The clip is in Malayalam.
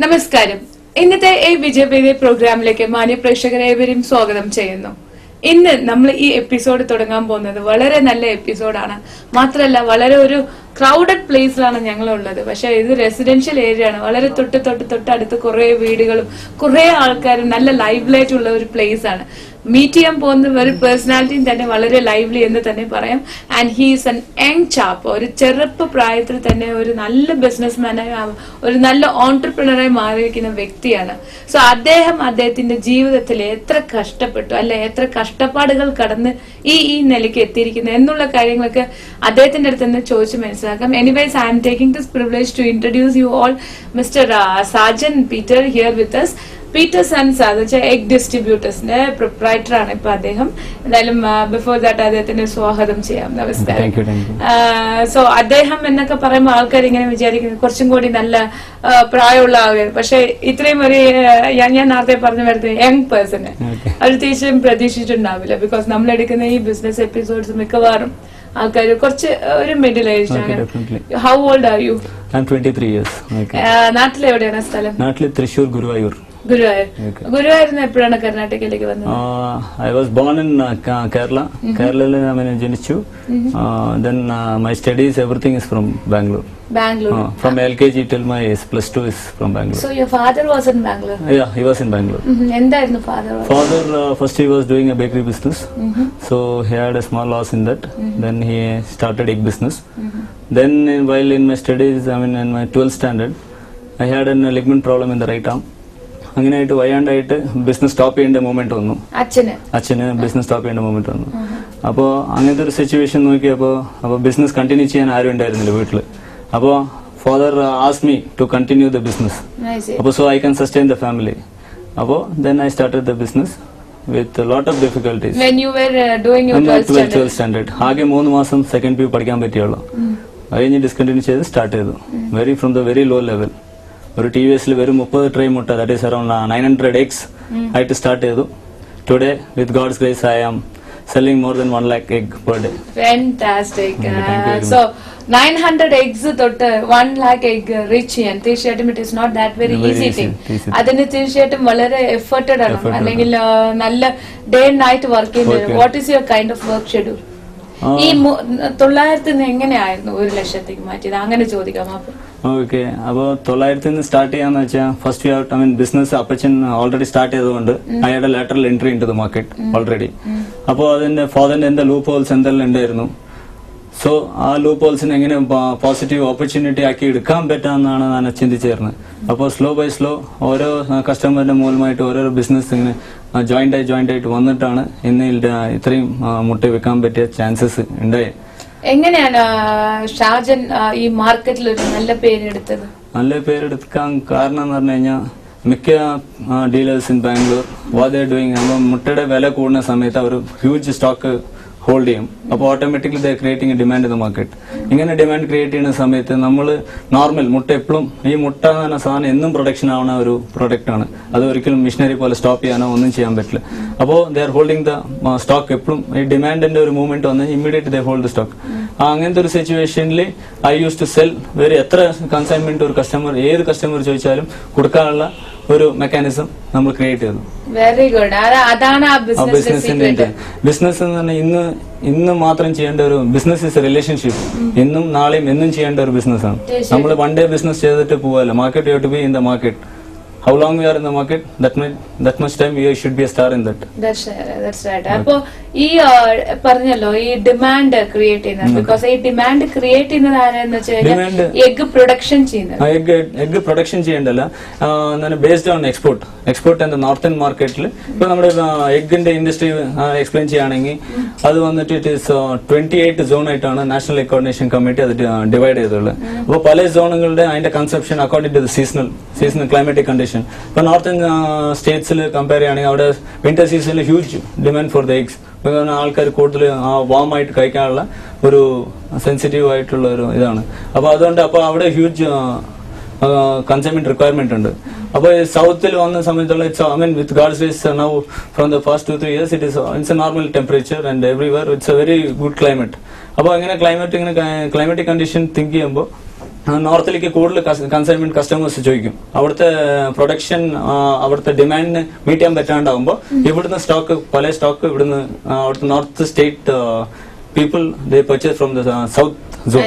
നമസ്കാരം. ഇന്നത്തെ ഈ വിജയവേദി പ്രോഗ്രാമിലേക്ക് മാന്യ പ്രേക്ഷകരേവരെയും സ്വാഗതം ചെയ്യുന്നു. ഇന്ന് നമ്മൾ ഈ എപ്പിസോഡ് തുടങ്ങാൻ പോകുന്നത് വളരെ നല്ല എപ്പിസോഡാണ്. മാത്രമല്ല വളരെ ഒരു ക്രൗഡഡ് പ്ലേസിലാണ് ഞങ്ങളുള്ളത്. പക്ഷെ ഇത് റെസിഡൻഷ്യൽ ഏരിയ ആണ്. വളരെ തൊട്ടടുത്ത് കുറെ വീടുകളും കുറെ ആൾക്കാരും നല്ല ലൈവ്ലൈറ്റ് ഉള്ള ഒരു പ്ലേസ് ആണ്. മീറ്റ് ചെയ്യാൻ പോകുന്ന ഒരു പേഴ്സണാലിറ്റിയും തന്നെ വളരെ ലൈവ്ലി എന്ന് തന്നെ പറയാം. And he's an young chop. ഒരു ചെറുപ്പ പ്രായത്തിൽ തന്നെ ഒരു നല്ല ബിസിനസ്മാനായി ഒരു നല്ല ഓൺടർപ്രണറായി മാറിയിരിക്കുന്ന വ്യക്തിയാണ്. സോ അദ്ദേഹത്തിന്റെ ജീവിതത്തിൽ എത്ര കഷ്ടപ്പെട്ടു അല്ലെ, എത്ര കഷ്ടപ്പാടുകൾ കടന്ന് ഈ നിലയ്ക്ക് എത്തിയിരിക്കുന്നു എന്നുള്ള കാര്യങ്ങളൊക്കെ അദ്ദേഹത്തിന്റെ അടുത്ത് തന്നെ ചോദിച്ച് മനസ്സിലാക്കാം. Anyways I'm taking this privilege to introduce you all mister Sajan Peter here with us. Peter sons egg ഡിസ്ട്രിബ്യൂട്ടേഴ്സിന്റെ പ്രൊപ്രൈറ്റർ ആണ് ഇപ്പൊ അദ്ദേഹം. എന്തായാലും ബിഫോർ ദാറ്റ് അദ്ദേഹത്തിന് സ്വാഗതം ചെയ്യാം. നമസ്കാരം. സോ അദ്ദേഹം എന്നൊക്കെ പറയുമ്പോൾ ആൾക്കാർ ഇങ്ങനെ വിചാരിക്കുന്നത് കുറച്ചും കൂടി നല്ല പ്രായമുള്ള ആളുകൾ. പക്ഷെ ഇത്രയും ഒരു ഞാൻ നേരത്തെ പറഞ്ഞു വരുന്നത് യങ് പേഴ്സണ് അവർ തീർച്ചയായും പ്രതീക്ഷിച്ചിട്ടുണ്ടാവില്ല. ബിക്കോസ് നമ്മൾ എടുക്കുന്ന ഈ ബിസിനസ് എപ്പിസോഡ്സ് മിക്കവാറും ആൾക്കാർ കുറച്ച് ഒരു മിഡിൽ ഏജ് ആണ്. How old are you? I'm 23 years. നാട്ടിൽ എവിടെയാണ് സ്ഥലം? നാട്ടിൽ തൃശ്ശൂർ ഗുരുവായൂർ. ഗുരുവായൂർ. ഗുരുവായൂരിൽ എപ്പോഴാണ് കർണാടകയിലേക്ക് വന്നത്? I was born in Kerala. Kerala ജനിച്ചു. Then my studies, everything is from Bangalore. Bangalore. From LKG till my +2 is from Bangalore. So your father was in Bangalore? Yeah, he was in Bangalore. എന്തായിരുന്നു father? Father first he was doing a bakery business. So he had a small loss in that. Then he started egg business. Then while in my studies, in my 12th standard, I had a ligament problem in the right arm. അങ്ങനെയായിട്ട് വയ്യാണ്ടായിട്ട് ബിസിനസ് സ്റ്റോപ്പ് ചെയ്യേണ്ട മൂമെന്റ് വന്നു. അച്ഛന് ബിസിനസ് സ്റ്റോപ്പ് ചെയ്യേണ്ട മൂമെന്റ് വന്നു. അപ്പോൾ അങ്ങനത്തെ ഒരു സിറ്റുവേഷൻ നോക്കിയപ്പോൾ ബിസിനസ് കണ്ടിന്യൂ ചെയ്യാൻ ആരും ഉണ്ടായിരുന്നില്ല വീട്ടിൽ. അപ്പോൾ father ask me to continue the business. അപ്പോൾ so I can sustain the family. അപ്പോൾ then I started the business with lot of difficulties. 12th standard ആകെ 3 മാസം സെക്കൻഡ് പി പഠിക്കാൻ പറ്റിയുള്ളൂ. അത് കഴിഞ്ഞ് ഡിസ്കണ്ടിന്യൂ ചെയ്ത് സ്റ്റാർട്ട് ചെയ്തു. From the very low level. ഒരു TVSൽ വെറും 30 ട്രേ മുട്ട, ദാറ്റ് ഈസ് അറൌണ്ട് 900 eggs ആയിട്ട് സ്റ്റാർട്ട് ചെയ്തു. Today with God's grace I am selling more than 1 lakh egg per day. Fantastic. So 900 eggs തൊട്ട് 1 lakh egg reach ചെയ്യാൻ തീർച്ചയായിട്ടും it is not that very easy thing. അതിന് തീർച്ചയായിട്ടും വളരെ എഫർട്ടഡ് ആണ്, അല്ലെങ്കിൽ നല്ല ഡേ ആൻഡ് നൈറ്റ് വർക്ക് ചെയ്യുന്നത്. What is your kind of work schedule? ഈ 900 എങ്ങനെയായിരുന്നു 1 ലക്ഷത്തേക്ക് മാറ്റിയത്? അങ്ങനെ ചോദിക്കാം. ഓക്കെ, അപ്പൊ 900 സ്റ്റാർട്ട് ചെയ്യാന്ന് വെച്ചാൽ ഫസ്റ്റ് ബിസിനസ് അപ്പച്ചൻ ഓൾറെഡി സ്റ്റാർട്ട് ചെയ്തുകൊണ്ട് അയാളുടെ lateral entry into the market already. അപ്പോ അതിന്റെ ഫാദറിന്റെ എന്താ ലൂപ്പ് ഹോൾസ് എന്തെല്ലാം ഉണ്ടായിരുന്നു. സോ ആ ലൂപ്പ് ഹോൾസിനെ എങ്ങനെ പോസിറ്റീവ് ഓപ്പർച്യൂണിറ്റി ആക്കി എടുക്കാൻ പറ്റാമെന്നാണ് ഞാൻ ചിന്തിച്ചിരുന്നത്. അപ്പോൾ സ്ലോ ബൈ സ്ലോ ഓരോ കസ്റ്റമറിന്റെ മൂലമായിട്ട് ഓരോ ബിസിനസ് ഇങ്ങനെ ജോയിന്റ് ആയിട്ട് വന്നിട്ടാണ് ഇന്ന് ഇത്രയും മുട്ട വെക്കാൻ പറ്റിയ ചാൻസസ് ഉണ്ടായി. എങ്ങനെയാണ് ഷാജൻ ഈ മാർക്കറ്റിൽ ഒരു നല്ല പേരെടുത്തത്? നല്ല പേരെടുക്കാൻ കാരണം എന്ന് പറഞ്ഞു കഴിഞ്ഞാൽ മിക്ക dealers in Bangalore what they doing, മുട്ടയുടെ വില കൂടുന്ന സമയത്ത് അവർ ഹ്യൂജ് സ്റ്റോക്ക് ഹോൾഡ് ചെയ്യും. അപ്പോൾ automatically they creating A demand in the market. ഇങ്ങനെ ഡിമാൻഡ് ക്രിയേറ്റ് ചെയ്യുന്ന സമയത്ത് നമ്മൾ നോർമൽ മുട്ട എപ്പോഴും ഈ മുട്ട എന്ന് പറഞ്ഞ സാധനം എന്നും പ്രൊഡക്ഷൻ ആവുന്ന ഒരു പ്രൊഡക്റ്റ് ആണ്. അത് ഒരിക്കലും മിഷനറി പോലെ സ്റ്റോപ്പ് ചെയ്യാനോ ഒന്നും ചെയ്യാൻ പറ്റില്ല. അപ്പോൾ they are holding the stock. എപ്പോഴും ഈ ഡിമാൻഡിന്റെ ഒരു മൂവ്മെന്റ് വന്ന് immediate they hold the stock. അങ്ങനത്തെ ഒരു സിറ്റുവേഷനിൽ ഐ യൂസ് ടു സെൽ എത്ര കൺസൈൻമെന്റ് ഒരു കസ്റ്റമർ ഏത് കസ്റ്റമർ ചോദിച്ചാലും കൊടുക്കാനുള്ള ഒരു മെക്കാനിസം നമ്മൾ ക്രിയേറ്റ് ചെയ്തു. Very good. അതാണ് ബിസിനസിന്റെ ബിസിനസ് എന്ന് പറഞ്ഞാൽ ഇന്ന് മാത്രം ചെയ്യേണ്ട ഒരു ബിസിനസ് ഇസ് റിലേഷൻഷിപ്പ്. ഇന്നും നാളെയും എന്നും ചെയ്യേണ്ട ഒരു ബിസിനസ് ആണ്. നമ്മൾ വൺ ഡേ ബിസിനസ് ചെയ്തിട്ട് പോവല്ല. Market you to be in the market. How long we are in the market, that much time we should be a star in that. That's right. അപ്പോ ഈ പറഞ്ഞല്ലോ ഈ ഡിമാൻഡ് ക്രിയേറ്റ് ചെയ്യുന്നത്, ബിക്കോസ് ഈ ഡിമാൻഡ് ക്രിയേറ്റ് ചെയ്യുന്നത് ആരാന്ന് വെച്ചാൽ എഗ് പ്രൊഡക്ഷൻ ചെയ്യുന്നത്. എഗ് പ്രൊഡക്ഷൻ ചെയ്യേണ്ടല്ല, based on export and northern മാർക്കറ്റിൽ. ഇപ്പൊ നമ്മുടെ എഗിന്റെ ഇൻഡസ്ട്രി എക്സ്പ്ലെയിൻ ചെയ്യുകയാണെങ്കിൽ അത് വന്നിട്ട് ഇറ്റ് ഈസ് 28 സോൺ ആയിട്ടാണ് നാഷണൽ എഗ് കോർഡിനേഷൻ കമ്മിറ്റി അത് ഡിവൈഡ് ചെയ്തിട്ടുള്ളത്. അപ്പോൾ പല സോണുകളുടെ അതിന്റെ conception according to seasonal climatic condition. ഇപ്പൊ നോർത്തേൺ സ്റ്റേറ്റ്സിൽ കമ്പയർ ചെയ്യുകയാണെങ്കിൽ അവിടെ വിന്റർ സീസണിൽ huge demand for the eggs. ആൾക്കാർ കൂടുതൽ വാം ആയിട്ട് കഴിക്കാനുള്ള ഒരു സെൻസിറ്റീവ് ആയിട്ടുള്ള ഒരു ഇതാണ്. അപ്പൊ അതുകൊണ്ട് അവിടെ ഹ്യൂജ് കൺസ്യൂമന്റ് റിക്വയർമെന്റ് ഉണ്ട്. അപ്പോൾ സൗത്തിൽ വന്ന സമയത്തുള്ള with God's grace now from the first 2-3 years it's a normal temperature and everywhere it's a very good climate. അപ്പോൾ ഇങ്ങനെ ക്ലൈമാറ്റിക് കണ്ടീഷൻ തിങ്ക് ചെയ്യുമ്പോൾ നോർത്തിലേക്ക് കൂടുതൽ കൺസൈൻമെന്റ് കസ്റ്റമേഴ്സ് ചോദിക്കും. അവിടുത്തെ പ്രൊഡക്ഷൻ അവിടുത്തെ ഡിമാൻഡിന് മീറ്റ് ചെയ്യാൻ പറ്റാണ്ടാവുമ്പോൾ ഇവിടുന്ന് പല സ്റ്റോക്ക് ഇവിടുന്ന് അവിടുത്തെ north state people they purchase from the south zone.